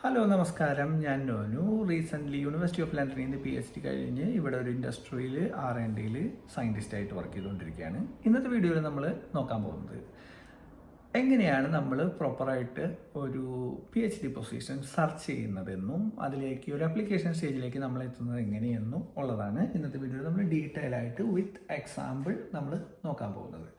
Hello നമസ്കാരം, ഞാൻ നോനു. Recently university of ലണ്ടനിൽ നിന്ന് PhD കഴിഞ്ഞ് ഇവിടെ ഒരു ഇൻഡസ്ട്രിയിൽ R&Dയിൽ സയൻറ്റിസ്റ്റായിട്ട് വർക്ക് ചെയ്തുകൊണ്ടിരിക്കുകയാണ്. ഇന്നത്തെ വീഡിയോയിൽ നമ്മൾ നോക്കാൻ പോകുന്നത് എങ്ങനെയാണ് നമ്മൾ പ്രോപ്പറായിട്ട് ഒരു PhD പൊസിഷൻ സെർച്ച് ചെയ്യുന്നതെന്നും അതിലേക്ക് ഒരു ആപ്ലിക്കേഷൻ സ്റ്റേജിലേക്ക് നമ്മൾ എത്തുന്നത് എങ്ങനെയെന്നും ഉള്ളതാണ് ഇന്നത്തെ വീഡിയോയിൽ നമ്മൾ ഡീറ്റെയിൽ ആയിട്ട് വിത്ത് എക്സാമ്പിൾ നമ്മൾ നോക്കാൻ പോകുന്നത്.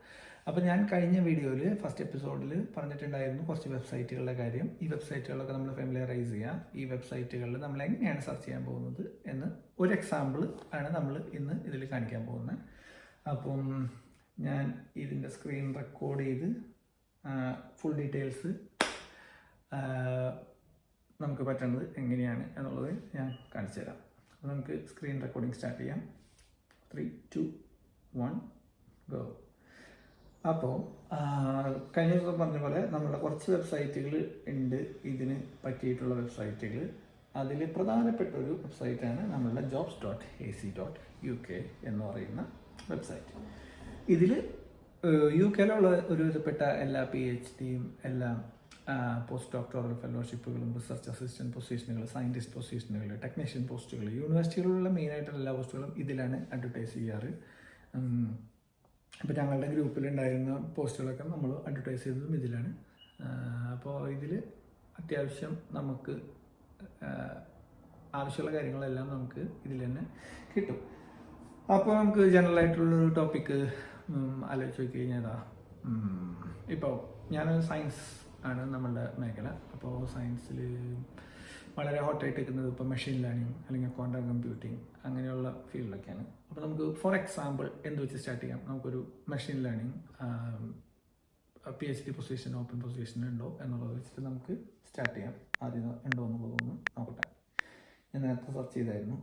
അപ്പോൾ ഞാൻ കഴിഞ്ഞ വീഡിയോയിൽ ഫസ്റ്റ് എപ്പിസോഡിൽ പറഞ്ഞിട്ടുണ്ടായിരുന്നു കുറച്ച് വെബ്സൈറ്റുകളുടെ കാര്യം. ഈ വെബ്സൈറ്റുകളൊക്കെ നമ്മൾ ഫെമിലിയറൈസ് ചെയ്യാം. ഈ വെബ്സൈറ്റുകളിൽ നമ്മൾ എങ്ങനെയാണ് സെർച്ച് ചെയ്യാൻ പോകുന്നത് എന്ന് ഒരു എക്സാമ്പിൾ ആണ് നമ്മൾ ഇന്ന് ഇതിൽ കാണിക്കാൻ പോകുന്നത്. അപ്പം ഞാൻ ഇതിൻ്റെ സ്ക്രീൻ റെക്കോർഡ് ചെയ്ത് ഫുൾ ഡീറ്റെയിൽസ് നമുക്ക് പറ്റുന്നത് എങ്ങനെയാണ് എന്നുള്ളത് ഞാൻ കാണിച്ചു തരാം. അപ്പോൾ നമുക്ക് സ്ക്രീൻ റെക്കോർഡിംഗ് സ്റ്റാർട്ട് ചെയ്യാം. 3, 2, 1 ഗോ. അപ്പോൾ കഴിഞ്ഞ ദിവസം പറഞ്ഞ പോലെ നമ്മളുടെ കുറച്ച് വെബ്സൈറ്റുകൾ ഉണ്ട് ഇതിന് പറ്റിയിട്ടുള്ള വെബ്സൈറ്റുകൾ. അതിൽ പ്രധാനപ്പെട്ട ഒരു വെബ്സൈറ്റാണ് നമ്മളുടെ jobs.ac.uk എന്ന് പറയുന്ന വെബ്സൈറ്റ്. ഇതിൽ UK-യിലുള്ള ഒരു വിധപ്പെട്ട എല്ലാ PhDയും എല്ലാ പോസ്റ്റ് ഡോക്ടറൽ ഫെലോഷിപ്പുകളും റിസർച്ച് അസിസ്റ്റൻറ്റ് പൊസിഷനുകൾ, സയൻറ്റിസ്റ്റ് പൊസിഷനുകൾ, ടെക്നീഷ്യൻ പോസ്റ്റുകൾ, യൂണിവേഴ്സിറ്റികളിലുള്ള മെയിനായിട്ടുള്ള എല്ലാ പോസ്റ്റുകളും ഇതിലാണ് അഡ്വർടൈസ് ചെയ്യാറ്. ഇപ്പോൾ ഞങ്ങളുടെ ഗ്രൂപ്പിലുണ്ടായിരുന്ന പോസ്റ്റുകളൊക്കെ നമ്മൾ അഡ്വർടൈസ് ചെയ്തതും ഇതിലാണ്. അപ്പോൾ ഇതിൽ അത്യാവശ്യം നമുക്ക് ആവശ്യമുള്ള കാര്യങ്ങളെല്ലാം നമുക്ക് ഇതിൽ തന്നെ കിട്ടും. അപ്പോൾ നമുക്ക് ജനറലായിട്ടുള്ളൊരു ടോപ്പിക്ക് ആലോചിച്ച് നോക്കി കഴിഞ്ഞാൽ ഇപ്പോൾ ഞാൻ സയൻസ് ആണ് നമ്മളുടെ മേഖല. അപ്പോൾ സയൻസിൽ വളരെ ഹോട്ടായിട്ട് നിൽക്കുന്നത് ഇപ്പോൾ മെഷീൻ ലേണിംഗ് അല്ലെങ്കിൽ ക്വാണ്ടം കമ്പ്യൂട്ടിങ് അങ്ങനെയുള്ള ഫീൽഡിലൊക്കെയാണ്. അപ്പോൾ നമുക്ക് ഫോർ എക്സാമ്പിൾ എന്ത് വെച്ച് സ്റ്റാർട്ട് ചെയ്യാം? നമുക്കൊരു machine learning PhD position, open position ഉണ്ടോ എന്നുള്ളത് വെച്ചിട്ട് നമുക്ക് സ്റ്റാർട്ട് ചെയ്യാം. ആദ്യം ഉണ്ടോ എന്നുള്ളതൊന്ന് നോക്കട്ടെ. ഞാൻ നേരത്തെ സെർച്ച് ചെയ്തായിരുന്നു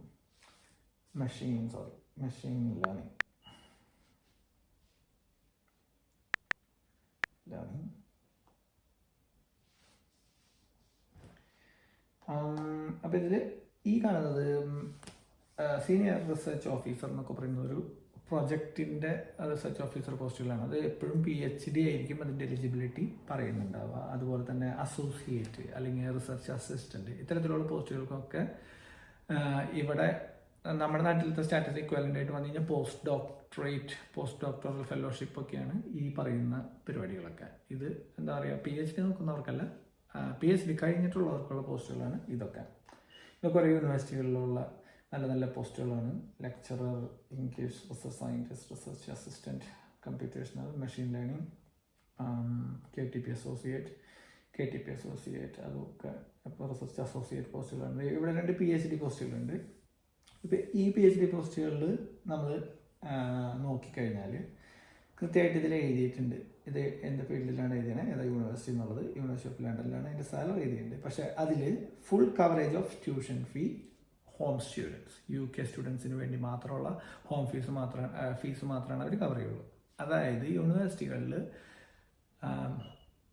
മെഷീൻ ലേണിംഗ്. അപ്പോൾ ഇതിൽ ഈ കാണുന്നത് സീനിയർ റിസർച്ച് ഓഫീസർ എന്നൊക്കെ പറയുന്ന ഒരു പ്രൊജക്റ്റിൻ്റെ റിസർച്ച് ഓഫീസർ പോസ്റ്റുകളാണ്. അത് എപ്പോഴും PhD ആയിരിക്കും അതിൻ്റെ എലിജിബിലിറ്റി പറയുന്നുണ്ടാവുക. അതുപോലെ തന്നെ അസോസിയേറ്റ് അല്ലെങ്കിൽ റിസർച്ച് അസിസ്റ്റൻറ്റ് ഇത്തരത്തിലുള്ള പോസ്റ്റുകൾക്കൊക്കെ ഇവിടെ നമ്മുടെ നാട്ടിലത്തെ സ്റ്റാറ്റസ് ഇക്വലൻ്റ് ആയിട്ട് വന്നു കഴിഞ്ഞാൽ പോസ്റ്റ് ഡോക്ടറൽ ഫെലോഷിപ്പ് ഒക്കെയാണ് ഈ പറയുന്ന പരിപാടികളൊക്കെ. ഇത് എന്താ പറയുക, PhD നോക്കുന്നവർക്കല്ല, PhD കഴിഞ്ഞിട്ടുള്ളവർക്കുള്ള പോസ്റ്റുകളാണ് ഇതൊക്കെ. കുറേ യൂണിവേഴ്സിറ്റികളിലുള്ള നല്ല നല്ല പോസ്റ്റുകളാണ്. Lecturer, English, research scientist, research assistant, computational, machine learning, KTP associate അതൊക്കെ ഇപ്പോൾ റിസർച്ച് അസോസിയേറ്റ് പോസ്റ്റുകളുണ്ട്. ഇവിടെ 2 PhD പോസ്റ്റുകളുണ്ട്. ഇപ്പോൾ ഈ PhD പോസ്റ്റുകളിൽ നമ്മൾ നോക്കിക്കഴിഞ്ഞാൽ കൃത്യമായിട്ട് ഇതിൽ എഴുതിയിട്ടുണ്ട് ഇത് എന്ത് ഫീൽഡിലാണ് എഴുതിയത്, ഏതാ യൂണിവേഴ്സിറ്റി എന്നുള്ളത്. യൂണിവേഴ്സിറ്റി ഓഫ് ലണ്ടനിലാണ് അതിൻ്റെ സാലറി എഴുതിയിട്ടുണ്ട്. പക്ഷേ അതിൽ full coverage of tuition fee home students, UK സ്റ്റുഡൻസിന് വേണ്ടി മാത്രമുള്ള ഹോം ഫീസ് മാത്രമാണ് അവർ കവർ ചെയ്യുള്ളൂ. അതായത് യൂണിവേഴ്സിറ്റികളിൽ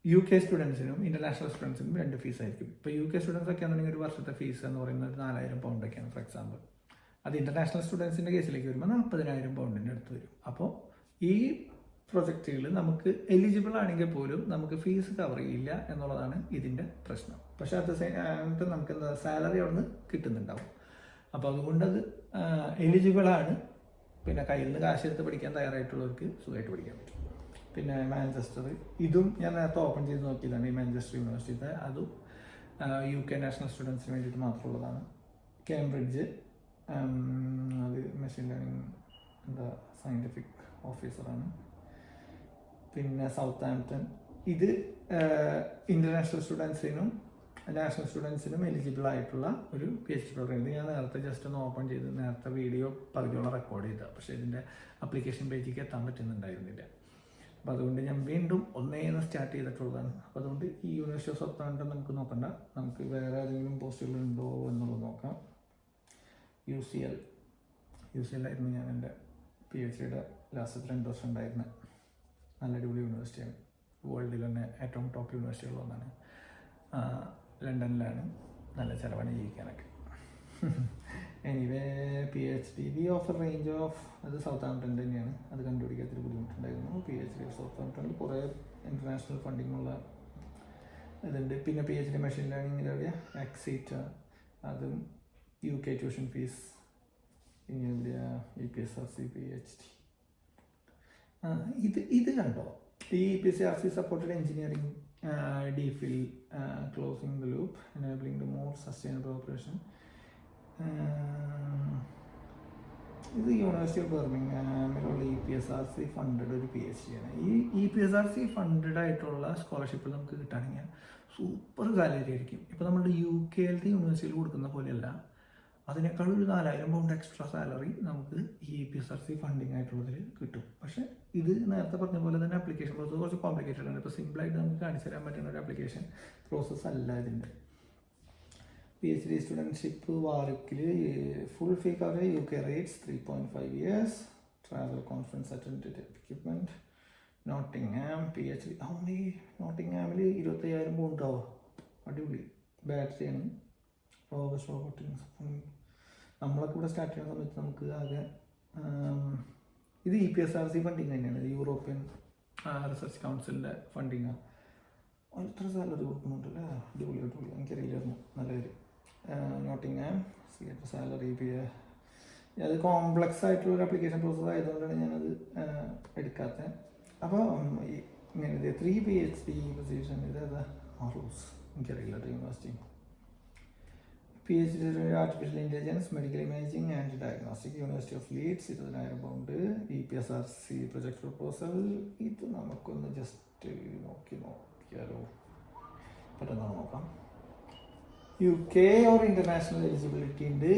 UK സ്റ്റുഡൻസിനും ഇൻ്റർനാഷണൽ സ്റ്റുഡൻസിനും 2 ഫീസായിരിക്കും. ഇപ്പോൾ UK സ്റ്റുഡൻസ് ഒക്കെ ആണെന്നുണ്ടെങ്കിൽ ഒരു വർഷത്തെ ഫീസ് എന്ന് പറയുന്നത് 4000 പൗണ്ടൊക്കെയാണ് ഫോർ എക്സാമ്പിൾ. അത് ഇൻ്റർനാഷണൽ സ്റ്റുഡൻസിൻ്റെ കേസിലേക്ക് വരുമ്പോൾ 40,000 പൗണ്ടിൻ്റെ അടുത്ത് വരും. അപ്പോൾ ഈ പ്രൊജക്റ്റുകൾ നമുക്ക് എലിജിബിൾ ആണെങ്കിൽ പോലും നമുക്ക് ഫീസ് കവർ ചെയ്യില്ല എന്നുള്ളതാണ് ഇതിൻ്റെ പ്രശ്നം. പക്ഷേ അത് നമുക്ക് എന്താ സാലറി അവിടെ നിന്ന് കിട്ടുന്നുണ്ടാവും. അപ്പോൾ അതുകൊണ്ട് അത് എലിജിബിളാണ്. പിന്നെ കയ്യിൽ നിന്ന് കാശെടുത്ത് പഠിക്കാൻ തയ്യാറായിട്ടുള്ളവർക്ക് സുഖമായിട്ട് പഠിക്കാൻ പറ്റും. പിന്നെ മാഞ്ചസ്റ്റർ, ഇതും ഞാൻ നേരത്തെ ഓപ്പൺ ചെയ്ത് നോക്കിയതാണ്. ഈ മാഞ്ചസ്റ്റർ യൂണിവേഴ്സിറ്റി അതും UK നാഷണൽ സ്റ്റുഡൻസിന് വേണ്ടിയിട്ട് മാത്രമുള്ളതാണ്. കേംബ്രിഡ്ജ് അത് മെഷീൻ ലേണിംഗ് സയൻറ്റിഫിക് ഓഫീസറാണ്. പിന്നെ സൗത്ത് ആംപ്ടൺ, ഇത് ഇൻ്റർനാഷണൽ സ്റ്റുഡൻസിനും നാഷണൽ സ്റ്റുഡൻസിനും എലിജിബിൾ ആയിട്ടുള്ള ഒരു PhD പ്രോഗ്രാം. ഇത് ഞാൻ നേരത്തെ ജസ്റ്റ് ഒന്ന് ഓപ്പൺ ചെയ്ത് നേരത്തെ വീഡിയോ പകുതിയോളം റെക്കോർഡ് ചെയ്തതാണ്. പക്ഷേ ഇതിൻ്റെ അപ്ലിക്കേഷൻ പേജിലേക്ക് എത്താൻ പറ്റുന്നുണ്ടായിരുന്നില്ല. അപ്പോൾ അതുകൊണ്ട് ഞാൻ വീണ്ടും ഒന്നേന്ന് സ്റ്റാർട്ട് ചെയ്തിട്ടുള്ളതാണ്. അപ്പോൾ അതുകൊണ്ട് ഈ യൂണിവേഴ്സിറ്റി ഓഫ് സൗത്ത് ആംപ്ടൺ നമുക്ക് നോക്കണ്ട, നമുക്ക് വേറെ ഏതെങ്കിലും പോസ്റ്റുകളുണ്ടോ എന്നുള്ളത് നോക്കാം. UCL ആയിരുന്നു ഞാൻ എൻ്റെ PhDയുടെ ലാസ്റ്റ് 2 വർഷം ഉണ്ടായിരുന്നത്. നല്ല അടിപൊളി യൂണിവേഴ്സിറ്റിയാണ്. വേൾഡിൽ തന്നെ ഏറ്റവും ടോപ്പ് യൂണിവേഴ്സിറ്റികളൊന്നാണ്. ലണ്ടനിലാണ്. നല്ല ചിലവാണ് ജീവിക്കാനൊക്കെ. Anyway PhD offer range of അത് സൗത്ത് ആംപ്ടൺ തന്നെയാണ്. അത് കണ്ടുപിടിക്കാത്തൊരു ബുദ്ധിമുട്ടുണ്ടായിരുന്നു. PhD സൗത്ത് ആംപ്ടണിൽ കുറേ ഇൻ്റർനാഷണൽ ഫണ്ടിങ്ങുള്ള ഇതുണ്ട്. പിന്നെ PhD മെഷീൻ ലേണിംഗ് എവിടെയാ എക്സീറ്റ്, അതും UK ട്യൂഷൻ ഫീസ്. ഇനി എവിടെയാ EPSRC PhD. ഇത് കണ്ടോ, ഈ EPSRC supported engineering DPhil closing the loop enabling the more sustainable operation. ഇത് യൂണിവേഴ്സിറ്റി ഓഫ് ബർമിംഗ്ഹാമിലുള്ള EPSRC ഫണ്ടഡ് ഒരു PhD ആണ്. ഈ EPSRC ഫണ്ടഡ് ആയിട്ടുള്ള സ്കോളർഷിപ്പ് നമുക്ക് കിട്ടുകയാണെങ്കിൽ സൂപ്പർ സാലറി ആയിരിക്കും. ഇപ്പോൾ നമ്മുടെ UKയിലത്തെ യൂണിവേഴ്സിറ്റിയിൽ കൊടുക്കുന്ന പോലെയല്ല, അതിനേക്കാൾ ഒരു 4000 പൗണ്ട് എക്സ്ട്രാ സാലറി നമുക്ക് ഈ EPSRC ഫണ്ടിങ് ആയിട്ടുള്ളതിൽ കിട്ടും. പക്ഷേ ഇത് നേരത്തെ പറഞ്ഞ പോലെ തന്നെ ആപ്ലിക്കേഷൻ പ്രോസസ്സ് കുറച്ച് കോംപ്ലിക്കേറ്റഡ് ആണ്. ഇപ്പോൾ സിമ്പിളായിട്ട് നമുക്ക് കാണിച്ചു തരാൻ പറ്റുന്ന ഒരു ആപ്ലിക്കേഷൻ പ്രോസസ്സ് അല്ല ഇതിൻ്റെ. PhD സ്റ്റുഡൻഷിപ്പ് വാർക്കിൽ full fee coverage UK rates 3.5 years, travel conference attend equipment, Nottingham PhD. നോട്ടിംഗ്ഹാമിൽ 25,000 പൗണ്ടോ, അടിപൊളി. ബാറ്ററിയാണ്, റോബോട്ടിക്സ്. നമ്മളൊക്കെ ഇവിടെ സ്റ്റാർട്ട് ചെയ്യുന്ന സമയത്ത് നമുക്ക് ആകെ ഇത് EPSRC ഫണ്ടിങ് തന്നെയാണ്, യൂറോപ്യൻ റിസർച്ച് കൗൺസിലിൻ്റെ ഫണ്ടിങ്ങാണ്. എത്ര സാലറി കൊടുക്കുന്നുണ്ടല്ലേ, അടിപൊളി. എനിക്കറിയില്ലായിരുന്നു, നല്ല കാര്യം. നോട്ടിംഗ്ഹാം സാലറി അത് കോംപ്ലക്സ് ആയിട്ടുള്ള ഒരു ആപ്ലിക്കേഷൻ പ്രോസസ്സ് ആയതുകൊണ്ടാണ് ഞാനത് എടുക്കാത്തത്. അപ്പോൾ ഇങ്ങനെ 3 PhD പൊസിഷൻ ഇതേതാ ആറൂസ്, എനിക്കറിയില്ല university. PhD artificial intelligence, medical imaging and diagnostic, university of Leeds, 20,000 pound. EPSRC project proposal. ഇത് നമുക്കൊന്ന് ജസ്റ്റ് നോക്കിയാലോ, പെട്ടെന്ന് നോക്കാം. UK or international eligibility ഉണ്ട്.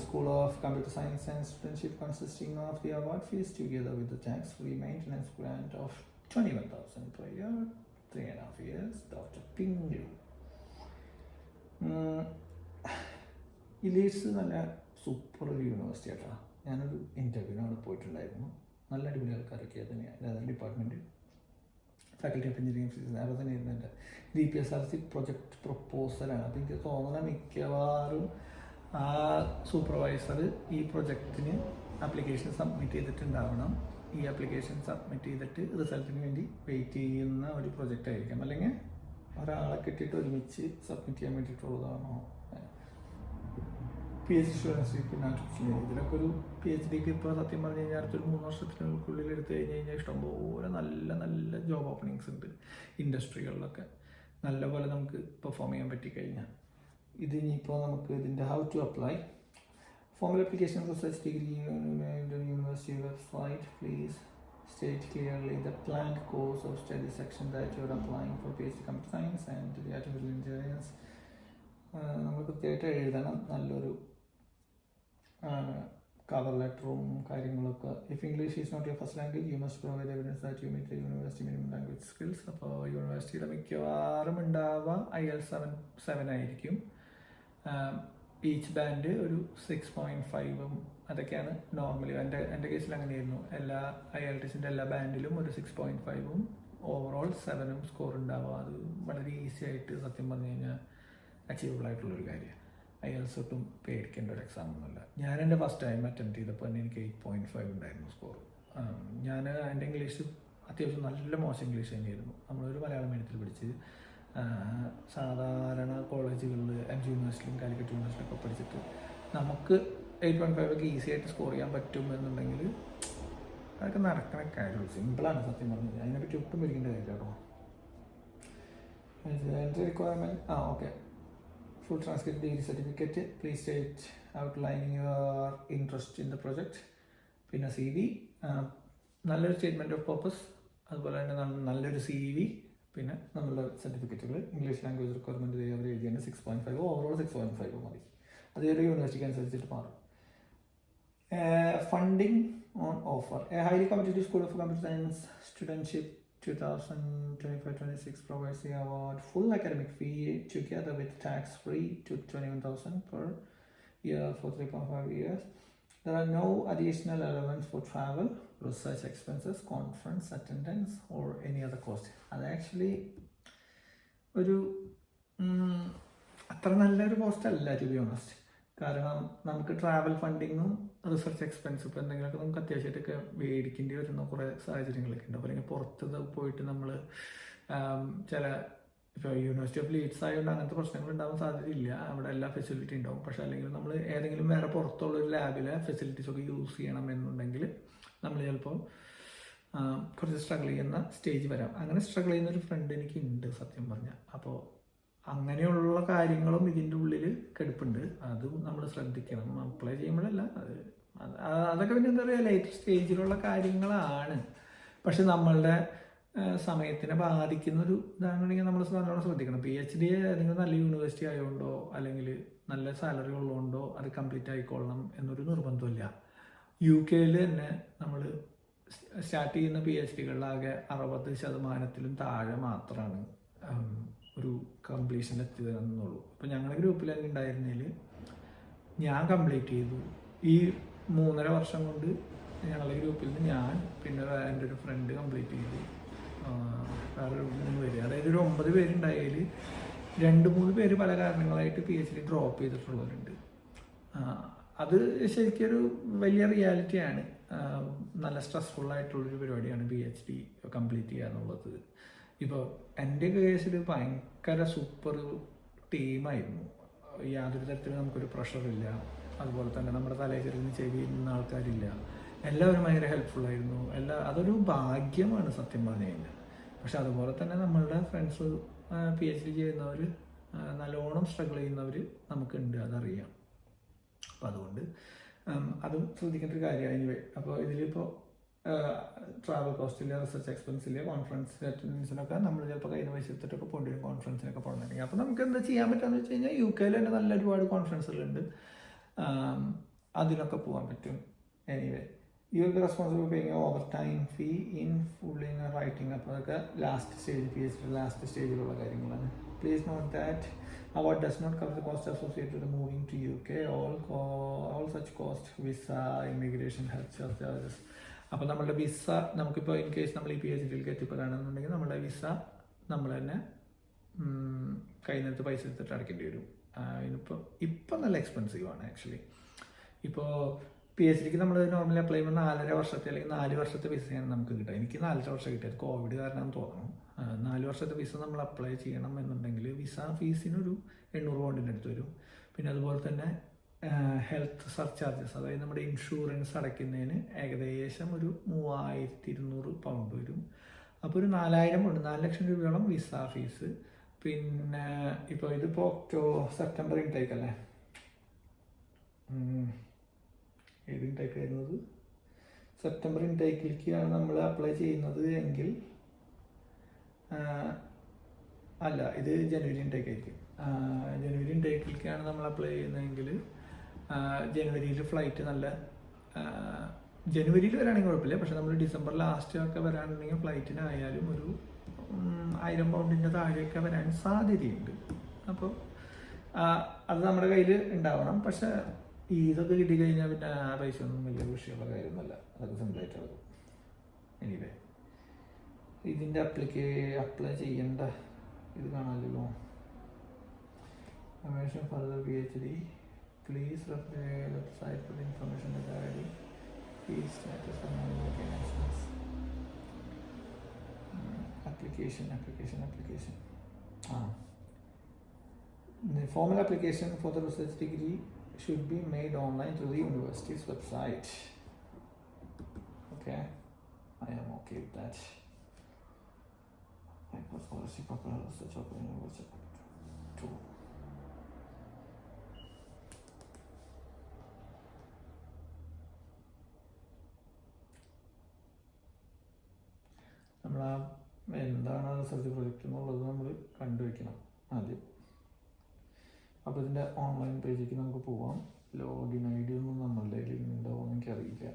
School of Computer Science and Studentship consisting of the award fees together with the tax-free maintenance grant of 21,000 per year, 3.5 years. Dr. Pingu. ഈ Leeds നല്ല super ഒരു university ആയിട്ടാണ്. ഞാനൊരു ഇൻ്റർവ്യൂവിന് അവിടെ പോയിട്ടുണ്ടായിരുന്നു. നല്ല അടിപൊളി ആൾക്കാരൊക്കെ തന്നെയാണ് department, faculty of engineering physics അവിടെ തന്നെ ഇരുന്നുണ്ട്. ഇത് EPSRC പ്രൊജക്ട് പ്രപ്പോസലാണ്. അപ്പോൾ എനിക്ക് തോന്നുന്ന മിക്കവാറും ആ സൂപ്പർവൈസർ ഈ പ്രൊജക്റ്റിന് ആപ്ലിക്കേഷൻ സബ്മിറ്റ് ചെയ്തിട്ടുണ്ടാവണം. ഈ ആപ്ലിക്കേഷൻ സബ്മിറ്റ് ചെയ്തിട്ട് റിസൾട്ടിന് വേണ്ടി വെയിറ്റ് ചെയ്യുന്ന ഒരു പ്രൊജക്റ്റ് ആയിരിക്കാം, അല്ലെങ്കിൽ ഒരാളെ കിട്ടിയിട്ട് ഒരുമിച്ച് സബ്മിറ്റ് ചെയ്യാൻ വേണ്ടിയിട്ടുള്ളതാണോ. PhD സ്റ്റുഡൻസ് പിന്നെ ഇതിലൊക്കെ ഒരു PhDക്ക് ഇപ്പോൾ സത്യം പറഞ്ഞു കഴിഞ്ഞാൽ അടുത്തൊരു 3 വർഷത്തിനുള്ളിൽ എടുത്തു കഴിഞ്ഞാൽ ഇഷ്ടംപോലെ നല്ല ജോബ് ഓപ്പണിങ്സ് ഉണ്ട് ഇൻഡസ്ട്രികളിലൊക്കെ. നല്ലപോലെ നമുക്ക് പെർഫോം ചെയ്യാൻ പറ്റിക്കഴിഞ്ഞാൽ. ഇത് ഇനിയിപ്പോൾ നമുക്ക് ഇതിൻ്റെ how to apply formal application research degree university website. Please state clearly the planned course of study section that you are applying for PhD computer science and artificial intelligence. നമ്മൾ കൃത്യമായിട്ട് എഴുതണം, നല്ലൊരു കവർ ലെറ്ററും കാര്യങ്ങളൊക്കെ. If English is not your first language you must provide evidence that you meet university minimum language skills. അപ്പോൾ യൂണിവേഴ്സിറ്റിയുടെ മിക്കവാറും ഉണ്ടാവുക IELTS 7 ആയിരിക്കും. ഈച്ച് ബാൻഡ് ഒരു 6.5 അതൊക്കെയാണ് നോർമലി. എൻ്റെ കേസിൽ അങ്ങനെയായിരുന്നു. എല്ലാ IELTSൻ്റെ എല്ലാ ബാൻഡിലും ഒരു 6.5 ഓവറോൾ 7 സ്കോർ ഉണ്ടാവുക. അത് വളരെ ഈസി ആയിട്ട് സത്യം പറഞ്ഞു കഴിഞ്ഞാൽ അച്ചീവബിൾ ആയിട്ടുള്ളൊരു കാര്യമാണ്. IELTS ഒട്ടും പേടിക്കേണ്ട ഒരു എക്സാം ഒന്നുമില്ല. ഞാൻ എൻ്റെ ഫസ്റ്റ് ടൈം അറ്റംപ്റ്റ് ചെയ്തപ്പോൾ തന്നെ എനിക്ക് 8.5 ഉണ്ടായിരുന്നു സ്കോർ. ഞാൻ എൻ്റെ ഇംഗ്ലീഷ് അത്യാവശ്യം നല്ല മോശം ഇംഗ്ലീഷ് തന്നെയായിരുന്നു. നമ്മളൊരു മലയാളം മീഡിയത്തിൽ പഠിച്ച് സാധാരണ കോളേജുകളിൽ MG യൂണിവേഴ്സിറ്റിയിലും കാലിക്കറ്റ് യൂണിവേഴ്സിറ്റിയിലൊക്കെ പഠിച്ചിട്ട് നമുക്ക് 8.5 ഒക്കെ ഈസി ആയിട്ട് സ്കോർ ചെയ്യാൻ പറ്റും എന്നുണ്ടെങ്കിൽ അതൊക്കെ നടക്കണ കാര്യമുള്ളൂ. സിമ്പിളാണ് സത്യം പറഞ്ഞത്. അതിനെപ്പറ്റി ഒട്ടും പേടിക്കേണ്ട കാര്യം കേട്ടോ. Entry requirement okay. Full transcript degree certificate. Please state outlining your interest in the project. പിന്നെ CV, നല്ലൊരു സ്റ്റേറ്റ്മെൻറ്റ് ഓഫ് പർപ്പസ്, അതുപോലെ തന്നെ നല്ലൊരു CV, പിന്നെ നമ്മളുടെ സർട്ടിഫിക്കറ്റുകൾ. ഇംഗ്ലീഷ് ലാംഗ്വേജ് റിക്വയർമെൻറ്റ് അവർ എഴുതിയാണ് 6.5 ഓവറോൾ 6.5 മതി. അതൊരു യൂണിവേഴ്സിറ്റിക്ക് അനുസരിച്ചിട്ട് മാറും. Funding on offer. A highly competitive school of computer science studentship 2025-26 provides the award full academic fee together with tax-free to 21,000 per year for 3.5 years. There are no additional elements for travel, research expenses, conference attendance or any other cost. അത് actually ഒരു അത്ര നല്ലൊരു cost അല്ല to be honest. കാരണം നമുക്ക് travel ഫണ്ടിങ്ങും research expense ഇപ്പോൾ എന്തെങ്കിലുമൊക്കെ നമുക്ക് അത്യാവശ്യമായിട്ടൊക്കെ മേടിക്കേണ്ടി വരുന്ന കുറേ സാഹചര്യങ്ങളൊക്കെ ഉണ്ട്. അപ്പോൾ അല്ലെങ്കിൽ പുറത്ത് പോയിട്ട് നമ്മൾ ചില ഇപ്പോൾ യൂണിവേഴ്സിറ്റി ഓഫ് ലീഡ്സ് ആയതുകൊണ്ട് അങ്ങനത്തെ പ്രശ്നങ്ങൾ ഉണ്ടാവാൻ സാധ്യതയില്ല. അവിടെ എല്ലാ ഫെസിലിറ്റി ഉണ്ടാവും. പക്ഷേ അല്ലെങ്കിൽ നമ്മൾ ഏതെങ്കിലും വേറെ പുറത്തുള്ള ഒരു ലാബിലെ ഫെസിലിറ്റീസ് ഒക്കെ യൂസ് ചെയ്യണം എന്നുണ്ടെങ്കിൽ നമ്മൾ ചിലപ്പോൾ കുറച്ച് സ്ട്രഗിൾ ചെയ്യുന്ന സ്റ്റേജ് വരാം. അങ്ങനെ സ്ട്രഗിൾ ചെയ്യുന്ന ഒരു ഫ്രണ്ട് എനിക്ക് ഉണ്ട് സത്യം പറഞ്ഞാൽ. അപ്പോൾ അങ്ങനെയുള്ള കാര്യങ്ങളും ഇതിൻ്റെ ഉള്ളിൽ കിടപ്പുണ്ട്. അതും നമ്മൾ ശ്രദ്ധിക്കണം. അപ്ലൈ ചെയ്യുമ്പോഴല്ല, അതൊക്കെ പിന്നെ എന്താ പറയുക, ലേറ്റ് സ്റ്റേജിലുള്ള കാര്യങ്ങളാണ്. പക്ഷെ നമ്മളുടെ സമയത്തിനെ ബാധിക്കുന്നൊരു ഇതാണെന്നുണ്ടെങ്കിൽ നമ്മൾ നല്ലോണം ശ്രദ്ധിക്കണം. PhD ഏതെങ്കിലും നല്ല യൂണിവേഴ്സിറ്റി ആയതുകൊണ്ടോ അല്ലെങ്കിൽ നല്ല സാലറി ഉള്ളതുകൊണ്ടോ അത് കംപ്ലീറ്റ് ആയിക്കൊള്ളണം എന്നൊരു നിർബന്ധമില്ല. UK തന്നെ നമ്മൾ സ്റ്റാർട്ട് ചെയ്യുന്ന PhDകളിലാകെ 60% താഴെ മാത്രമാണ് ഒരു കംപ്ലീഷൻ എത്തിയതെന്നുള്ളൂ. ഇപ്പോൾ ഞങ്ങളുടെ ഗ്രൂപ്പിൽ തന്നെ ഉണ്ടായിരുന്നതിൽ ഞാൻ കംപ്ലീറ്റ് ചെയ്തു. ഈ 3.5 വർഷം കൊണ്ട് ഞങ്ങളുടെ ഗ്രൂപ്പിൽ നിന്ന് ഞാൻ, പിന്നെ എൻ്റെ ഒരു ഫ്രണ്ട് കംപ്ലീറ്റ് ചെയ്തു. വേറെ 3 പേര്, അതായത് ഒരു 9 പേരുണ്ടായതിൽ 2-3 പേര് പല കാരണങ്ങളായിട്ട് PhD ഡ്രോപ്പ് ചെയ്തിട്ടുള്ളവരുണ്ട്. അത് ശരിക്കൊരു വലിയ റിയാലിറ്റിയാണ്. നല്ല സ്ട്രെസ്ഫുള്ളായിട്ടുള്ളൊരു പരിപാടിയാണ് PhD കംപ്ലീറ്റ് ചെയ്യുക എന്നുള്ളത്. ഇപ്പോൾ എൻ്റെ കേസിൽ ഭയങ്കര സൂപ്പർ ടീമായിരുന്നു. യാതൊരു തരത്തിലും നമുക്കൊരു പ്രഷറില്ല. അതുപോലെ തന്നെ നമ്മുടെ തലയിൽ കയറി ചെയ്യുന്ന ആൾക്കാരില്ല. എല്ലാവരും ഭയങ്കര ഹെൽപ്ഫുള്ളായിരുന്നു. അതൊരു ഭാഗ്യമാണ് സത്യം പറഞ്ഞു കഴിഞ്ഞാൽ. പക്ഷെ അതുപോലെ തന്നെ നമ്മളുടെ ഫ്രണ്ട്സ് PhD ചെയ്യുന്നവർ, നല്ലോണം സ്ട്രഗിൾ ചെയ്യുന്നവർ നമുക്കുണ്ട്, അതറിയാം. അപ്പോൾ അതുകൊണ്ട് അതും ശ്രദ്ധിക്കേണ്ട ഒരു കാര്യമാണ്. എനിവേ, അപ്പോൾ ഇതിലിപ്പോൾ ട്രാവൽ കോസ്റ്റില്ല, റിസർച്ച് എക്സ്പെൻസില്ല, കോൺഫറൻസ് അറ്റൻഡൻസിനൊക്കെ നമ്മൾ ചിലപ്പോൾ കഴിഞ്ഞ പൈസ എടുത്തിട്ടൊക്കെ പോകേണ്ടി വരും കോൺഫറൻസിനൊക്കെ പോകണമെങ്കിൽ. അപ്പോൾ നമുക്ക് എന്താ ചെയ്യാൻ പറ്റുകയെന്ന് വെച്ച് കഴിഞ്ഞാൽ UK തന്നെ നല്ല ഒരുപാട് കോൺഫറൻസുകളുണ്ട്, അതിനൊക്കെ പോകാൻ പറ്റും. Anyway, you will be responsible paying over time fee in full in writing. അപ്പോൾ അതൊക്കെ ലാസ്റ്റ് സ്റ്റേജ്, PhD ലാസ്റ്റ് സ്റ്റേജിലുള്ള കാര്യങ്ങളാണ്. Please note that award does not cover the cost associated with moving to UK. All such cost, visa, immigration, health charges. അപ്പോൾ നമ്മളുടെ visa, നമുക്കിപ്പോൾ in case നമ്മൾ ഈ PhDയിലേക്ക് എത്തിപ്പെടാണെന്നുണ്ടെങ്കിൽ നമ്മുടെ visa നമ്മൾ തന്നെ കയ്യിൽ നിന്നെടുത്ത് പൈസ എടുത്തിട്ട് അടയ്ക്കേണ്ടി വരും. ഇപ്പം നല്ല എക്സ്പെൻസീവ് ആണ് ആക്ച്വലി. ഇപ്പോൾ PhDക്ക് നമ്മൾ നോർമലി അപ്ലൈ ചെയ്യുമ്പോൾ 4.5 വർഷത്തെ അല്ലെങ്കിൽ 4 വർഷത്തെ വിസയാണ് നമുക്ക് കിട്ടുക. എനിക്ക് 4.5 വർഷം കിട്ടിയത് കോവിഡ് കാരണം തോന്നുന്നു. 4 വർഷത്തെ വിസ നമ്മൾ അപ്ലൈ ചെയ്യണം എന്നുണ്ടെങ്കിൽ വിസ ഫീസിനൊരു 800 പൗണ്ടിൻ്റെ അടുത്ത് വരും. പിന്നെ അതുപോലെ തന്നെ ഹെൽത്ത് സർചാർജസ്, അതായത് നമ്മുടെ ഇൻഷുറൻസ് അടയ്ക്കുന്നതിന് ഏകദേശം ഒരു 3200 പൗണ്ട് വരും. അപ്പോൾ ഒരു 4000 പൗണ്ട്, 4 ലക്ഷം രൂപയോളം വിസ ഫീസ്. പിന്നെ ഇപ്പോൾ ഇതിപ്പോൾ സെപ്റ്റംബർ ഇൻടേക്ക് അല്ലേ, ഏത് ഇൻടേക്ക് വരുന്നത്, സെപ്റ്റംബർ ഇൻടേക്കിലേക്കാണ് നമ്മൾ അപ്ലൈ ചെയ്യുന്നത് എങ്കിൽ, അല്ല ഇത് ജനുവരി ഇൻടേക്ക് ആയിരിക്കും. ജനുവരി ഇൻടേക്കിലേക്കാണ് നമ്മൾ അപ്ലൈ ചെയ്യുന്നതെങ്കിൽ ജനുവരിയിൽ ഫ്ലൈറ്റ് നല്ല, ജനുവരിയിൽ വരാണെങ്കിൽ കുഴപ്പമില്ല. പക്ഷെ നമ്മൾ ഡിസംബർ ലാസ്റ്റ് ഒക്കെ വരാനുണ്ടെങ്കിൽ ഫ്ലൈറ്റിനായാലും ഒരു 1000 പൗണ്ടിൻ്റെ താഴെയൊക്കെ വരാൻ സാധ്യതയുണ്ട്. അപ്പോൾ അത് നമ്മുടെ കയ്യിൽ ഉണ്ടാവണം. പക്ഷെ ഇതൊക്കെ കിട്ടിക്കഴിഞ്ഞാൽ പിന്നെ ആ പൈസ ഒന്നും വലിയ വിഷയമുള്ള കാര്യമൊന്നുമല്ല, അതൊക്കെ സിമ്പിളായിട്ടുള്ളത്. എനിവേ, ഇതിൻ്റെ അപ്ലൈ ചെയ്യേണ്ട ഇത് കാണാമല്ലോ. Information for the PhD, please refer to the website for the information regarding fees, status and organizations. Application. The formal application for the research degree should be made online through the university's website. Okay, I am okay with that. I put policy proper research of the university too. നമ്മൾ എന്താണ് research project എന്നുള്ളത് നമ്മൾ കണ്ടുവയ്ക്കണം ആദ്യം. അപ്പോൾ ഇതിൻ്റെ online പേജിലേക്ക് നമുക്ക് പോവാം. ലോഗിൻ ID ഒന്നും നമ്മളുടെ കയ്യിൽ ഉണ്ടോ എന്ന് എനിക്കറിയില്ല.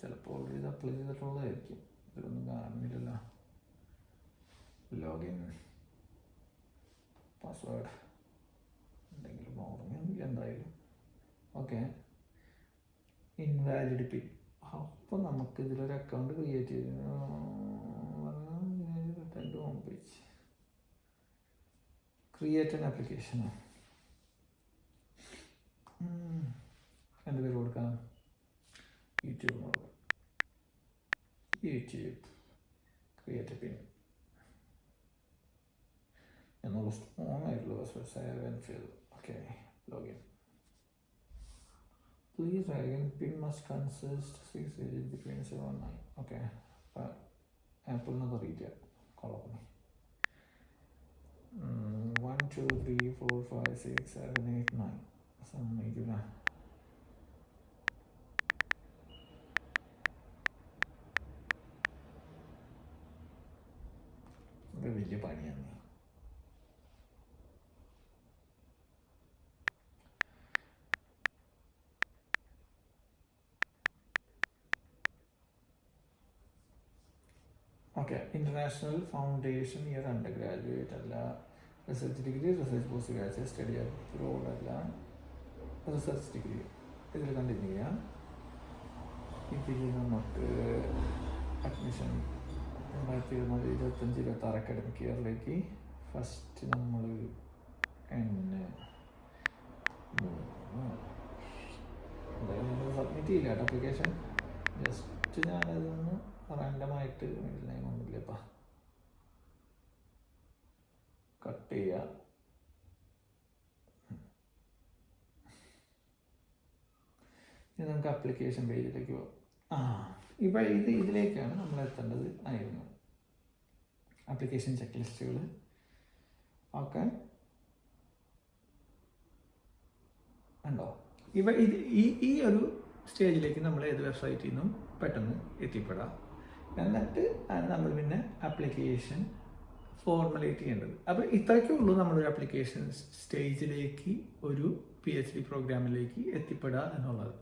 ചിലപ്പോൾ ഓൾറെഡി ഇത് അപ്ലൈ ചെയ്തിട്ടുള്ളതായിരിക്കും, ഇതിലൊന്നും കാണുന്നില്ലല്ലോ. ലോഗിൻ പാസ്വേഡ് എന്തെങ്കിലും ഓർമ്മ എന്തായാലും ഓക്കെ. ഇൻവാലിഡ് പിൻ. അപ്പോൾ നമുക്ക് ഇതിലൊരു അക്കൗണ്ട് ക്രിയേറ്റ് ചെയ്ത് return to home page, create an ആപ്ലിക്കേഷനോ എന്ത് പേര് കൊടുക്കാം, യൂട്യൂബ് നോക്കാം, യൂട്യൂബ് ക്രിയേറ്റ് പിൻ. എന്നുള്ള സ്ട്രോങ് ആയിട്ടുള്ള password save and fill. Okay, login. Please again, PIN must consist 6 digits between 7 and 9. Okay, Apple another retail column. 1 2 3 4 5 6 7 8 9. Some maybe na. വലിയ പണിയാണ്. Okay, international foundation year undergraduate അല്ല, research degree, research postgraduate study abroad അല്ല, research degree ഇതിൽ continue ചെയ്യാം. ഇതിൽ നമുക്ക് admission 2024-25 academic ഇയറിലേക്ക് first നമ്മൾ സബ്മിറ്റ് ചെയ്യില്ല കേട്ടോ അപ്ലിക്കേഷൻ. ജസ്റ്റ് ഞാനതൊന്ന് റാൻഡമായിട്ട് ഒന്നുമില്ലപ്പാ കട്ട് ചെയ്യുക. ഇനി നമുക്ക് അപ്ലിക്കേഷൻ പേജിലേക്ക് പോകാം. ഇപ്പം ഇതിലേക്കാണ് നമ്മൾ എത്തേണ്ടത് ആയിരുന്നു. ആപ്ലിക്കേഷൻ ചെക്ക് ലിസ്റ്റുകൾ. ഓക്കെ, ഉണ്ടോ? ഈ ഒരു സ്റ്റേജിലേക്ക് നമ്മൾ ഏത് വെബ്സൈറ്റിൽ നിന്നും പെട്ടെന്ന് എത്തിപ്പെടാം. എന്നിട്ട് നമ്മൾ പിന്നെ ആപ്ലിക്കേഷൻ ഫോർമുലേറ്റ് ചെയ്യേണ്ടത്. അപ്പോൾ ഇത്രയ്ക്കേ ഉള്ളൂ നമ്മളൊരു ആപ്ലിക്കേഷൻ സ്റ്റേജിലേക്ക് ഒരു PhD പ്രോഗ്രാമിലേക്ക് എത്തിപ്പെടുക എന്നുള്ളത്.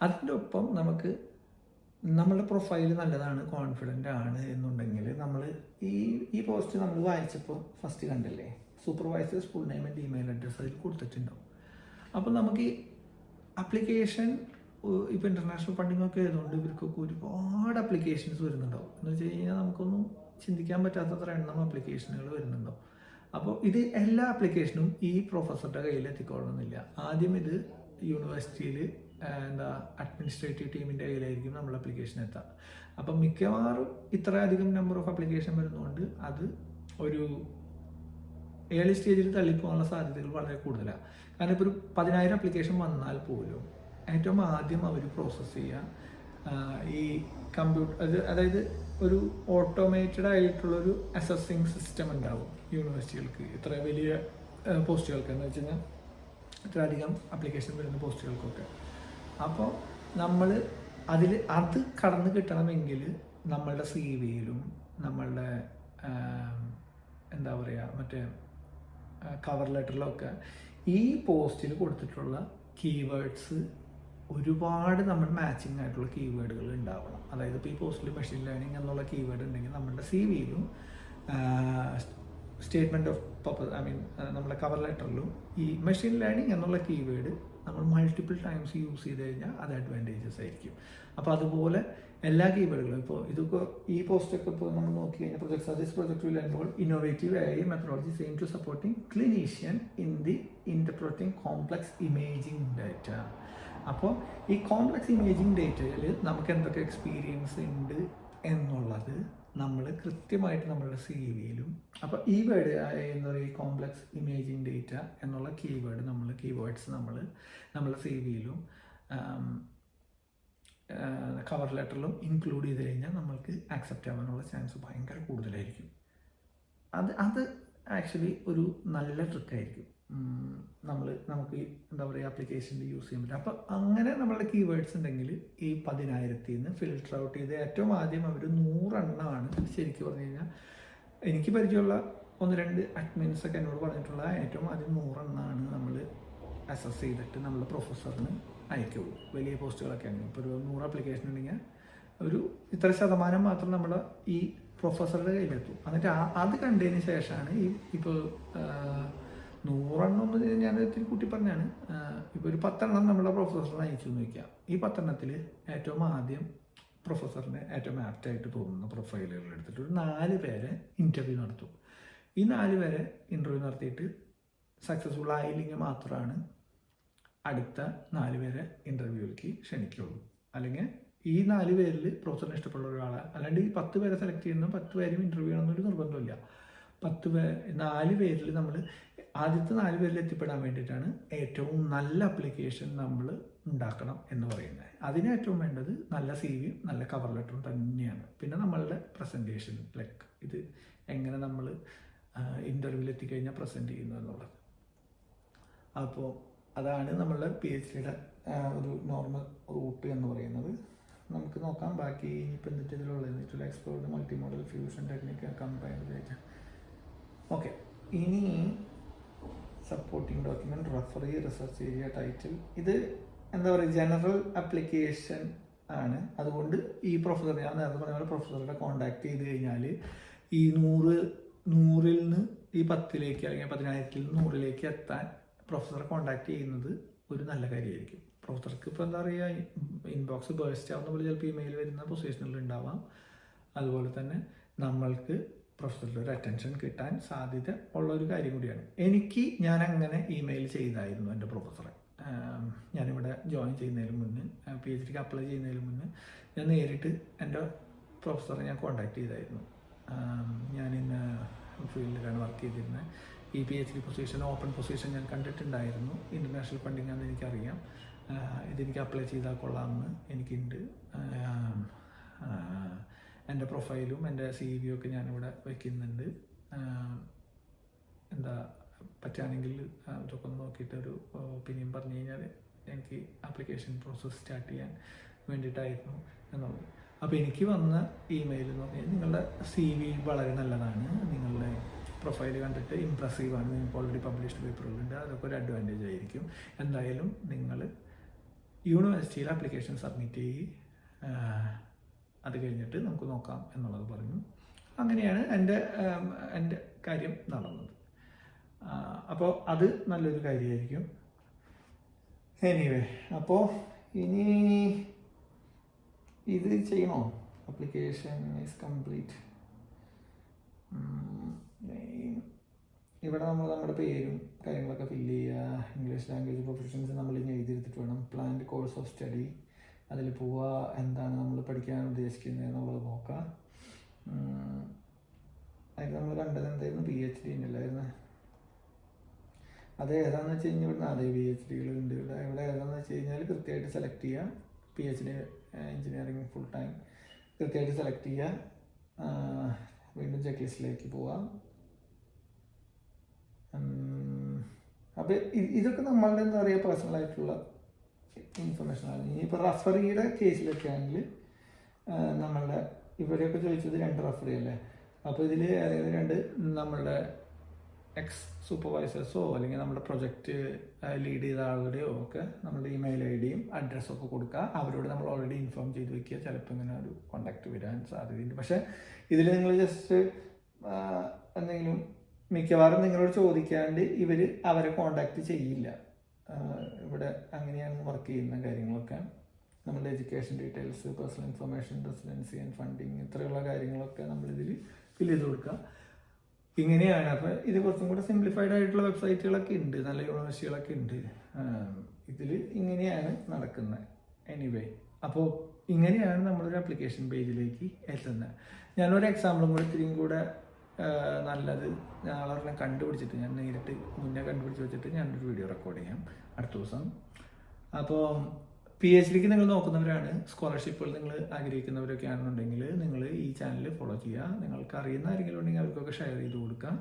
അതിൻ്റെ ഒപ്പം നമുക്ക് നമ്മുടെ പ്രൊഫൈൽ നല്ലതാണ്, കോൺഫിഡൻ്റ് ആണ് എന്നുണ്ടെങ്കിൽ നമ്മൾ ഈ പോസ്റ്റ് നമ്മൾ വായിച്ചപ്പോൾ ഫസ്റ്റ് കണ്ടില്ലേ, supervisors full name and email address അതിൽ കൊടുത്തിട്ടുണ്ടാവും. അപ്പോൾ നമുക്ക് ഈ ആപ്ലിക്കേഷൻ ഇപ്പോൾ ഇൻ്റർനാഷണൽ ഫണ്ടിങ് ഒക്കെ ആയതുകൊണ്ട് ഇവർക്കൊക്കെ ഒരുപാട് ആപ്ലിക്കേഷൻസ് വരുന്നുണ്ടാവും. എന്ന് വെച്ച് കഴിഞ്ഞാൽ നമുക്കൊന്നും ചിന്തിക്കാൻ പറ്റാത്തത്ര എണ്ണം ആപ്ലിക്കേഷനുകൾ വരുന്നുണ്ടാവും. അപ്പോൾ ഇത് എല്ലാ ആപ്ലിക്കേഷനും ഈ പ്രൊഫസറുടെ കയ്യിൽ എത്തിക്കൊള്ളണമെന്നില്ല. ആദ്യം ഇത് യൂണിവേഴ്സിറ്റിയിൽ അഡ്മിനിസ്ട്രേറ്റീവ് ടീമിൻ്റെ കയ്യിലായിരിക്കും നമ്മൾ ആപ്ലിക്കേഷൻ എത്താം. അപ്പം മിക്കവാറും ഇത്രയധികം നമ്പർ ഓഫ് ആപ്ലിക്കേഷൻ വരുന്നതുകൊണ്ട് അത് ഒരു ഏർലി സ്റ്റേജിൽ തള്ളിപ്പോകാനുള്ള സാധ്യതകൾ വളരെ കൂടുതലാണ്. കാരണം ഇപ്പോൾ ഒരു 10,000 ആപ്ലിക്കേഷൻ വന്നാൽ പോലും ഏറ്റവും ആദ്യം അവർ പ്രോസസ്സ് ചെയ്യുക ഈ അതായത് ഒരു ഓട്ടോമേറ്റഡ് ആയിട്ടുള്ളൊരു അസസിങ് സിസ്റ്റം ഉണ്ടാവും യൂണിവേഴ്സിറ്റികൾക്ക്, ഇത്ര വലിയ പോസ്റ്റുകൾക്ക് എന്ന് വെച്ച് കഴിഞ്ഞാൽ ഇത്രയധികം ആപ്ലിക്കേഷൻ വരുന്ന പോസ്റ്റുകൾക്കൊക്കെ. അപ്പോൾ നമ്മൾ അത് കടന്ന് കിട്ടണമെങ്കിൽ നമ്മളുടെ CV-യിലും നമ്മളുടെ എന്താ പറയുക മറ്റേ കവർ ലെറ്ററിലൊക്കെ ഈ പോസ്റ്റിൽ കൊടുത്തിട്ടുള്ള കീവേഡ്സ് ഒരുപാട് നമ്മൾ മാച്ചിങ് ആയിട്ടുള്ള കീവേഡുകൾ ഉണ്ടാവണം. അതായത് ഇപ്പോൾ ഈ പോസ്റ്റിൽ മെഷീൻ ലേണിംഗ് എന്നുള്ള കീവേഡ് ഉണ്ടെങ്കിൽ നമ്മളുടെ CV-യിലും സ്റ്റേറ്റ്മെൻറ്റ് ഓഫ് പർപ്പസ് നമ്മുടെ കവർ ലെറ്ററിലും ഈ മെഷീൻ ലേണിംഗ് എന്നുള്ള കീവേഡ് നമ്മൾ മൾട്ടിപ്പിൾ ടൈംസ് യൂസ് ചെയ്ത് കഴിഞ്ഞാൽ അത് അഡ്വാൻറ്റേജസ് ആയിരിക്കും. അപ്പോൾ അതുപോലെ എല്ലാ കീവേഡുകളും ഇപ്പോൾ ഇതൊക്കെ ഈ പോസ്റ്റൊക്കെ ഇപ്പോൾ നമ്മൾ നോക്കി കഴിഞ്ഞാൽ this project will involve innovative AI methodologies aim to supporting clinician in the interpreting complex imaging data. അപ്പോൾ ഈ കോംപ്ലക്സ് ഇമേജിംഗ് ഡേറ്റയിൽ നമുക്ക് എന്തൊക്കെ എക്സ്പീരിയൻസ് ഉണ്ട് എന്നുള്ളത് നമ്മൾ കൃത്യമായിട്ട് നമ്മളുടെ CV-യിലും അപ്പോൾ ഈ വേർഡ് എന്താ പറയുക ഈ കോംപ്ലക്സ് ഇമേജിംഗ് ഡേറ്റ എന്നുള്ള കീവേഡ്സ് നമ്മൾ നമ്മളുടെ CV-യിലും കവർ ലെറ്ററിലും ഇൻക്ലൂഡ് ചെയ്ത് കഴിഞ്ഞാൽ നമ്മൾക്ക് ആക്സെപ്റ്റ് ആവാനുള്ള ചാൻസ് ഭയങ്കര കൂടുതലായിരിക്കും. അത് ആക്ച്വലി ഒരു നല്ല ട്രിക്കായിരിക്കും. നമുക്ക് എന്താ പറയുക ആപ്ലിക്കേഷനിൽ യൂസ് ചെയ്യാൻ പറ്റും. അപ്പോൾ അങ്ങനെ നമ്മളുടെ കീവേഡ്സ് ഉണ്ടെങ്കിൽ ഈ 10,000-ൽ നിന്ന് ഫിൽട്ടർ ഔട്ട് ചെയ്ത് ഏറ്റവും ആദ്യം അവർ 100 എണ്ണമാണ് ശരിക്കും പറഞ്ഞു കഴിഞ്ഞാൽ എനിക്ക് പരിചയമുള്ള 1-2 അഡ്മിൻസൊക്കെ എന്നോട് പറഞ്ഞിട്ടുള്ള ഏറ്റവും ആദ്യം 100 എണ്ണമാണ് നമ്മൾ അസസ് ചെയ്തിട്ട് നമ്മൾ പ്രൊഫസറിന് അയക്കുള്ളൂ. വലിയ പോസ്റ്റുകളൊക്കെ ആണെങ്കിൽ ഇപ്പോൾ ഒരു 100 ആപ്ലിക്കേഷൻ ഉണ്ടെങ്കിൽ ഒരു ഇത്ര ശതമാനം മാത്രം നമ്മുടെ ഈ പ്രൊഫസറുടെ കയ്യിലെത്തും. എന്നിട്ട് അത് കണ്ടതിന് ശേഷമാണ് ഇപ്പോൾ 100 എണ്ണം എന്ന് ഞാൻ ഇത്തിരി കൂട്ടി പറഞ്ഞാണ്. ഇപ്പോൾ ഒരു 10 എണ്ണം നമ്മുടെ പ്രൊഫസറിനെ അയച്ചു എന്ന് വയ്ക്കാം. ഈ 10 എണ്ണത്തിൽ ഏറ്റവും ആദ്യം പ്രൊഫസറിന് ഏറ്റവും ആപ്റ്റായിട്ട് തോന്നുന്ന പ്രൊഫൈലുകൾ എടുത്തിട്ട് ഒരു 4 പേരെ ഇൻ്റർവ്യൂ നടത്തും. ഈ 4 പേരെ ഇൻ്റർവ്യൂ നടത്തിയിട്ട് സക്സസ്ഫുൾ ആയില്ലെങ്കിൽ മാത്രമാണ് അടുത്ത 4 പേരെ ഇൻ്റർവ്യൂവിലേക്ക് ക്ഷണിക്കുള്ളൂ. അല്ലെങ്കിൽ ഈ 4 പേരിൽ പ്രൊഫസറിന് ഇഷ്ടപ്പെടുന്ന ഒരാളെ, അല്ലാണ്ട് ഈ 10 പേരെ സെലക്ട് ചെയ്യുന്ന 10 പേരും ഇൻ്റർവ്യൂ ചെയ്യണമെന്നൊരു നിർബന്ധമില്ല. 4 പേരിൽ നമ്മൾ ആദ്യത്തെ 4 പേരിൽ എത്തിപ്പെടാൻ വേണ്ടിയിട്ടാണ് ഏറ്റവും നല്ല ആപ്ലിക്കേഷൻ നമ്മൾ ഉണ്ടാക്കണം എന്ന് പറയുന്നത്. അതിന് ഏറ്റവും വേണ്ടത് നല്ല CV യും നല്ല കവർ ലെറ്ററും തന്നെയാണ്. പിന്നെ നമ്മളുടെ പ്രസൻറ്റേഷൻ, ലൈക്ക് ഇത് എങ്ങനെ നമ്മൾ ഇൻ്റർവ്യൂവിൽ എത്തിക്കഴിഞ്ഞാൽ പ്രസൻറ്റ് ചെയ്യുന്നു എന്നുള്ളത്. അപ്പോൾ അതാണ് നമ്മളുടെ PhDയുടെ ഒരു നോർമൽ റൂട്ട് എന്ന് പറയുന്നത്. നമുക്ക് നോക്കാം ബാക്കി ഇനിയിപ്പോൾ എന്തിട്ട് ഇതിലുള്ളത്. Explored multimodal fusion technique combine data. Okay, ഇനി supporting document, referee, research area, title. ഇത് എന്താ പറയുക, ജനറൽ ആപ്ലിക്കേഷൻ ആണ്. അതുകൊണ്ട് ഈ പ്രൊഫസർ, ഞാൻ നേരത്തെ പറഞ്ഞ പോലെ പ്രൊഫസറുടെ കോൺടാക്ട് ചെയ്ത് കഴിഞ്ഞാൽ ഈ 100-ൽ നിന്ന് ഈ 10ലേക്ക് അല്ലെങ്കിൽ 10,000-ൽ നിന്ന് 100ലേക്ക് എത്താൻ പ്രൊഫസറെ കോൺടാക്ട് ചെയ്യുന്നത് ഒരു നല്ല കാര്യമായിരിക്കും. പ്രൊഫസർക്ക് ഇപ്പോൾ എന്താ പറയുക, ഇൻബോക്സ് ബേസ്റ്റ് ആവുന്ന പോലെ ചിലപ്പോൾ ഇമെയിൽ വരുന്ന പൊസിഷനിൽ ഉണ്ടാവാം. അതുപോലെ തന്നെ നമ്മൾക്ക് പ്രൊഫസറിൻ്റെ ഒരു അറ്റൻഷൻ കിട്ടാൻ സാധ്യത ഉള്ള ഒരു കാര്യം കൂടിയാണ്. ഞാൻ അങ്ങനെ ഇമെയിൽ ചെയ്തായിരുന്നു എൻ്റെ പ്രൊഫസറെ. ഞാനിവിടെ ജോയിൻ ചെയ്യുന്നതിന് മുന്നേ, PhDക്ക് അപ്ലൈ ചെയ്യുന്നതിന് മുന്നേ ഞാൻ നേരിട്ട് എൻ്റെ പ്രൊഫസറെ ഞാൻ കോൺടാക്ട് ചെയ്തായിരുന്നു. ഞാൻ ഇന്ന് ഫീൽഡിലാണ് വർക്ക് ചെയ്തിരുന്നത്. ഈ PhD പൊസിഷൻ, ഓപ്പൺ പൊസിഷൻ ഞാൻ കണ്ടിട്ടുണ്ടായിരുന്നു. ഇൻ്റർനാഷണൽ ഫണ്ടിങ് ആണെന്ന് എനിക്കറിയാം. ഇതെനിക്ക് അപ്ലൈ ചെയ്താൽ കൊള്ളാമെന്ന് എനിക്കുണ്ട്. എൻ്റെ പ്രൊഫൈലും എൻ്റെ CV ഒക്കെ ഞാനിവിടെ വയ്ക്കുന്നുണ്ട്. എന്താ പറ്റുകയാണെങ്കിൽ ഇതൊക്കെ ഒന്ന് നോക്കിയിട്ടൊരു ഒപ്പീനിയൻ പറഞ്ഞു കഴിഞ്ഞാൽ എനിക്ക് ആപ്ലിക്കേഷൻ പ്രോസസ്സ് സ്റ്റാർട്ട് ചെയ്യാൻ വേണ്ടിയിട്ടായിരുന്നു എന്നുള്ളത്. അപ്പോൾ എനിക്ക് വന്ന ഇമെയിൽ എന്ന് പറഞ്ഞാൽ നിങ്ങളുടെ CV വളരെ നല്ലതാണ്, നിങ്ങളുടെ പ്രൊഫൈൽ കണ്ടിട്ട് ഇംപ്രസീവാണ്, നിങ്ങൾക്ക് ഓൾറെഡി പബ്ലിഷ്ഡ് പേപ്പറുകളുണ്ട്, അതൊക്കെ ഒരു അഡ്വാൻറ്റേജ് ആയിരിക്കും. എന്തായാലും നിങ്ങൾ യൂണിവേഴ്സിറ്റിയിൽ ആപ്ലിക്കേഷൻ സബ്മിറ്റ് ചെയ്ത് അത് കഴിഞ്ഞിട്ട് നമുക്ക് നോക്കാം എന്നുള്ളത് പറഞ്ഞു. അങ്ങനെയാണ് എൻ്റെ കാര്യം നടന്നത്. അപ്പോൾ അത് നല്ലൊരു കാര്യമായിരിക്കും. എനിവേ, അപ്പോൾ ഇനി ഇത് ചെയ്യണോ? Application is complete. ഇവിടെ നമ്മൾ നമ്മുടെ പേരും കാര്യങ്ങളൊക്കെ ഫില്ല് ചെയ്യുക. ഇംഗ്ലീഷ് ലാംഗ്വേജ് പ്രൊഫഷൻസ് നമ്മൾ ഇനി എഴുതിയെടുത്തിട്ട് വേണം. പ്ലാൻഡ് കോഴ്സ് ഓഫ് സ്റ്റഡി, അതിൽ പോവുക, എന്താണ് നമ്മൾ പഠിക്കാൻ ഉദ്ദേശിക്കുന്നത് എന്നുള്ളത് നോക്കാം. അതിൽ നമ്മൾ കണ്ടത് എന്തായിരുന്നു? PhD അല്ലായിരുന്നു. അത് ഏതാണെന്ന് വെച്ച് കഴിഞ്ഞാൽ ഇവിടുന്ന് അതേ PhDകളുണ്ട്. ഇവിടെ ഏതാണെന്ന് വെച്ച് കഴിഞ്ഞാൽ കൃത്യമായിട്ട് സെലക്ട് ചെയ്യുക. PhD എഞ്ചിനീയറിംഗ് ഫുൾ ടൈം കൃത്യമായിട്ട് സെലക്ട് ചെയ്യുക. വീണ്ടും ചെക്ക് ലിസ്റ്റിലേക്ക് പോവാം. അപ്പോൾ ഇതൊക്കെ നമ്മളുടെ എന്താ പറയുക പേഴ്സണലായിട്ടുള്ള ഇൻഫർമേഷനാണ്. ഇനിയിപ്പോൾ റഫറിയുടെ കേസിലൊക്കെ ആണെങ്കിൽ നമ്മളുടെ ഇവരെയൊക്കെ ചോദിച്ചത് 2 റഫറി അല്ലേ. അപ്പോൾ ഇതിൽ ഏതെങ്കിലും 2 നമ്മളുടെ എക്സ് സൂപ്പർവൈസേഴ്സോ അല്ലെങ്കിൽ നമ്മുടെ പ്രൊജക്റ്റ് ലീഡ് ചെയ്ത ആളുടെയോ ഒക്കെ നമ്മുടെ ഇമെയിൽ IDയും അഡ്രസ്സും ഒക്കെ കൊടുക്കുക. അവരോട് നമ്മൾ ഓൾറെഡി ഇൻഫോം ചെയ്ത് വയ്ക്കുക. ചിലപ്പോൾ ഇങ്ങനെ ഒരു കോണ്ടാക്ട് വരാൻ സാധ്യതയുണ്ട്. പക്ഷേ ഇതിൽ നിങ്ങൾ ജസ്റ്റ് എന്തെങ്കിലും മിക്കവാറും നിങ്ങളോട് ചോദിക്കാണ്ട് ഇവർ അവരെ കോണ്ടാക്ട് ചെയ്യില്ല. ഇവിടെ അങ്ങനെയാണ് വർക്ക് ചെയ്യുന്ന കാര്യങ്ങളൊക്കെ. നമ്മുടെ education details, personal information, residency and funding, ഇത്രയുള്ള കാര്യങ്ങളൊക്കെ നമ്മളിതിൽ ഫില്ല് ചെയ്ത് കൊടുക്കുക. ഇങ്ങനെയാണ്. അപ്പോൾ ഇത് കുറച്ചും കൂടെ സിംപ്ലിഫൈഡ് ആയിട്ടുള്ള വെബ്സൈറ്റുകളൊക്കെ ഉണ്ട്, നല്ല യൂണിവേഴ്സിറ്റികളൊക്കെ ഉണ്ട്. ഇതിൽ ഇങ്ങനെയാണ് നടക്കുന്നത്. എനിവേ, അപ്പോൾ ഇങ്ങനെയാണ് നമ്മളൊരു ആപ്ലിക്കേഷൻ പേജിലേക്ക് എത്തുന്നത്. ഞാനൊരു എക്സാമ്പിളും കൂടെ ഇത്തിരിയും കൂടെ നല്ലത് ആളെല്ലാം കണ്ടുപിടിച്ചിട്ട് ഞാൻ നേരിട്ട് മുന്നേ കണ്ടുപിടിച്ച് വെച്ചിട്ട് ഞാനൊരു വീഡിയോ റെക്കോർഡ് ചെയ്യാം അടുത്ത ദിവസം. അപ്പോൾ PhDക്ക് നിങ്ങൾ നോക്കുന്നവരാണ്, സ്കോളർഷിപ്പുകൾ നിങ്ങൾ ആഗ്രഹിക്കുന്നവരൊക്കെ ആണെന്നുണ്ടെങ്കിൽ നിങ്ങൾ ഈ ചാനൽ ഫോളോ ചെയ്യുക. നിങ്ങൾക്ക് അറിയുന്ന ആരെങ്കിലും ഉണ്ടെങ്കിൽ അവർക്കൊക്കെ ഷെയർ ചെയ്ത് കൊടുക്കുക.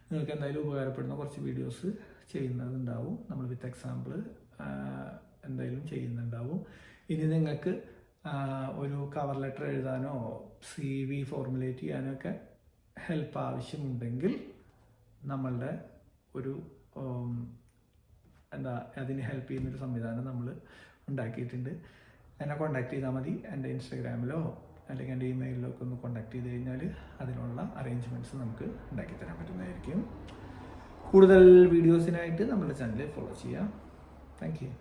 നിങ്ങൾക്ക് എന്തായാലും ഉപകാരപ്പെടുന്ന കുറച്ച് വീഡിയോസ് ചെയ്യുന്നതുണ്ടാവും. നമ്മൾ വിത്ത് എക്സാമ്പിൾ എന്തായാലും ചെയ്യുന്നുണ്ടാവും. ഇനി നിങ്ങൾക്ക് ഒരു കവർ ലെറ്റർ എഴുതാനോ CV ഫോർമുലേറ്റ് ചെയ്യാനോ ഒക്കെ ഹെൽപ്പ് ആവശ്യമുണ്ടെങ്കിൽ നമ്മളുടെ ഒരു അതിന് ഹെൽപ്പ് ചെയ്യുന്നൊരു സംവിധാനം നമ്മൾ ഉണ്ടാക്കിയിട്ടുണ്ട്. എന്നെ കോൺടാക്ട് ചെയ്താൽ മതി. എൻ്റെ ഇൻസ്റ്റാഗ്രാമിലോ അല്ലെങ്കിൽ എൻ്റെ ഇമെയിലിലോ ഒക്കെ ഒന്ന് കോൺടാക്ട് ചെയ്ത് കഴിഞ്ഞാൽ അതിനുള്ള അറേഞ്ച്മെൻറ്റ്സ് നമുക്ക് ഉണ്ടാക്കി തരാൻ പറ്റുന്നതായിരിക്കും. കൂടുതൽ വീഡിയോസിനായിട്ട് നമ്മുടെ ചാനൽ ഫോളോ ചെയ്യാം. Thank you.